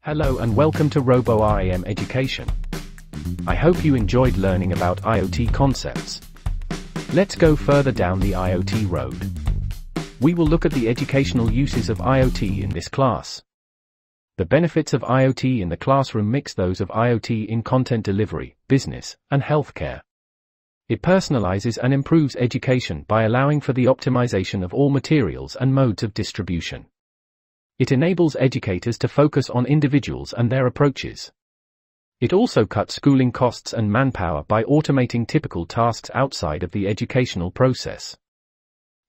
Hello and welcome to RoboRAM Education. I hope you enjoyed learning about IoT concepts. Let's go further down the IoT road. We will look at the educational uses of IoT in this class. The benefits of IoT in the classroom mix those of IoT in content delivery, business, and healthcare. It personalizes and improves education by allowing for the optimization of all materials and modes of distribution. It enables educators to focus on individuals and their approaches. It also cuts schooling costs and manpower by automating typical tasks outside of the educational process.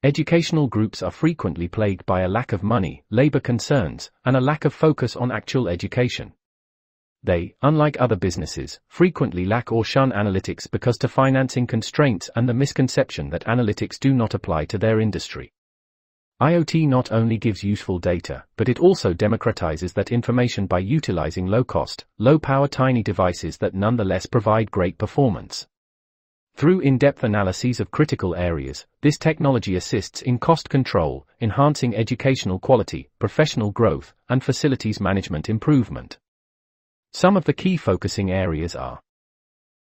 Educational groups are frequently plagued by a lack of money, labor concerns, and a lack of focus on actual education. They, unlike other businesses, frequently lack or shun analytics because of financing constraints and the misconception that analytics do not apply to their industry. IoT not only gives useful data, but it also democratizes that information by utilizing low-cost, low-power tiny devices that nonetheless provide great performance. Through in-depth analyses of critical areas, this technology assists in cost control, enhancing educational quality, professional growth, and facilities management improvement. Some of the key focusing areas are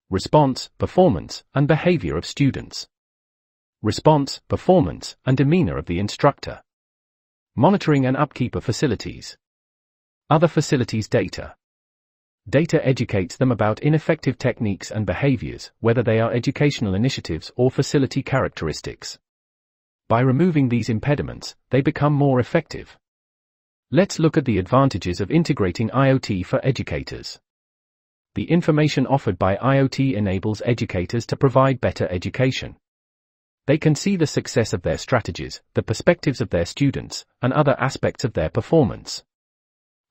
response, performance, and behavior of students. Response, performance, and demeanor of the instructor. Monitoring and upkeep of facilities. Other facilities data. Data educates them about ineffective techniques and behaviors, whether they are educational initiatives or facility characteristics. By removing these impediments, they become more effective. Let's look at the advantages of integrating IoT for educators. The information offered by IoT enables educators to provide better education. They can see the success of their strategies, the perspectives of their students, and other aspects of their performance.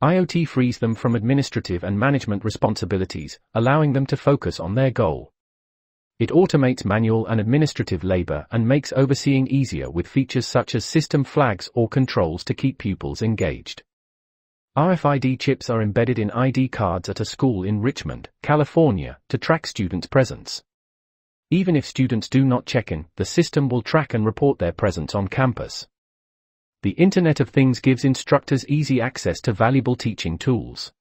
IoT frees them from administrative and management responsibilities, allowing them to focus on their goal. It automates manual and administrative labor and makes overseeing easier with features such as system flags or controls to keep pupils engaged. RFID chips are embedded in ID cards at a school in Richmond, California, to track students' presence. Even if students do not check in, the system will track and report their presence on campus. The Internet of Things gives instructors easy access to valuable teaching tools.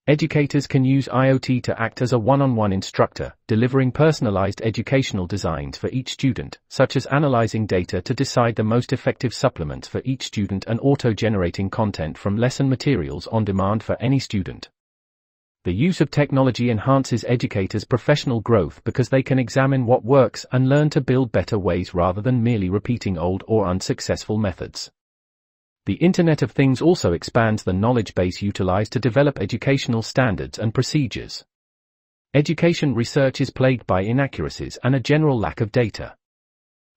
Educators can use IoT to act as a one-on-one instructor, delivering personalized educational designs for each student, such as analyzing data to decide the most effective supplements for each student and auto-generating content from lesson materials on demand for any student. The use of technology enhances educators' professional growth because they can examine what works and learn to build better ways rather than merely repeating old or unsuccessful methods. The Internet of Things also expands the knowledge base utilized to develop educational standards and procedures. Education research is plagued by inaccuracies and a general lack of data.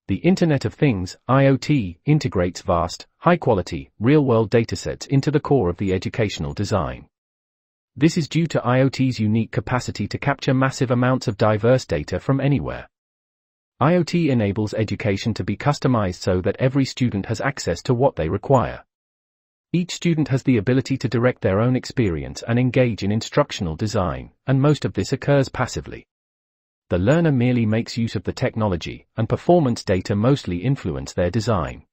The Internet of Things, IoT, integrates vast, high-quality, real-world datasets into the core of the educational design. This is due to IoT's unique capacity to capture massive amounts of diverse data from anywhere. IoT enables education to be customized so that every student has access to what they require. Each student has the ability to direct their own experience and engage in instructional design, and most of this occurs passively. The learner merely makes use of the technology, and performance data mostly influence their design.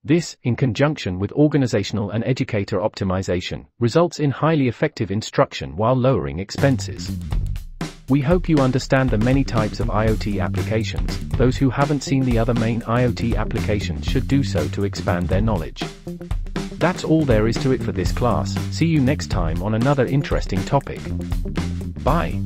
This, in conjunction with organizational and educator optimization, results in highly effective instruction while lowering expenses. We hope you understand the many types of IoT applications. Those who haven't seen the other main IoT applications should do so to expand their knowledge. That's all there is to it for this class. See you next time on another interesting topic. Bye.